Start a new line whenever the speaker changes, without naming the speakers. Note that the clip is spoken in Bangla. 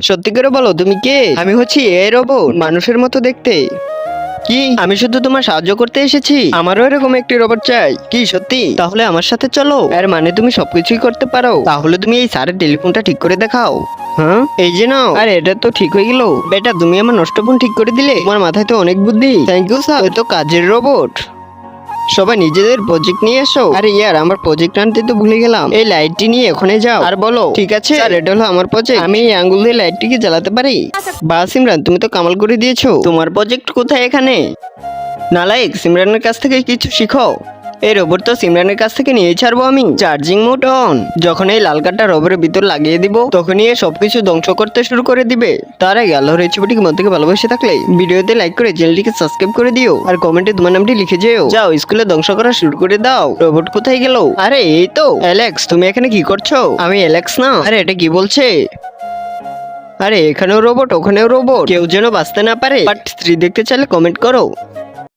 সত্যি করে বলো তুমি কে? আমি হচ্ছি এ রোবট, মানুষের মতো দেখতে। কি? আমি শুধু তোমার সাহায্য করতে এসেছি। আমারও এরকম একটি রোবট চাই। কি সত্যি? তাহলে আমার সাথে চলো। এর মানে তুমি সবকিছুই করতে পারো। তাহলে তুমি এই স্যারের টেলিফোনটা ঠিক করে দেখাও। হ্যাঁ, এই যে নাও। আরে এটা তো ঠিক হয়ে গেল। বেটা তুমি আমার নষ্ট ফোন ঠিক করে দিলে। তোমার মাথায় তো অনেক বুদ্ধি। Thank you sir. তো কাজের রোবট। সবাই নিজেদের প্রজেক্ট নিয়ে এসো। আরে ইয়ার, আমার প্রজেক্ট আনতে তো ভুলে গেলাম। এই লাইটটি নিয়ে ওখানে যাও আর বলো ঠিক আছে স্যার, এটা হলো আমার প্রজেক্ট। আমি এই আঙ্গুল দিয়ে লাইটটিকে জ্বালাতে পারি। বা সিমরান, তুমি তো কামাল করে দিয়েছো। তোমার প্রজেক্ট কোথায় এখানে? নালায়েক, সিমরানের কাছ থেকে কিছু শিখো। এই রোবট তো সিমরানের কাছ থেকে নিয়ে ছাড়বো আমি। Charging mode on. যখন এই লাল কাঠটা রোবটের ভিতর লাগিয়ে দিব, তখনই এ সবকিছু ধ্বংস করতে শুরু করে দিবে। তার আগে আল্লাহর এই ছবিটিকে মন থেকে ভালোবেসে থাকলে ভিডিওতে লাইক করে চ্যানেলটিকে সাবস্ক্রাইব করে দিও আর কমেন্টে তোমার নামটি লিখে যেও। যাও স্কুলে ধ্বংস করা শুরু করে দাও। রোবট কোথায় গেল? আরে এই তো। অ্যালেক্স, তুমি এখানে কি করছো? আমি অ্যালেক্স না। আরে এটা কি বলছে? আরে এখানেও রোবট, ওখানেও রোবট, কেউ যেন বাঁচতে না পারে। পার্ট 3 দেখতে চাইলে কমেন্ট করো।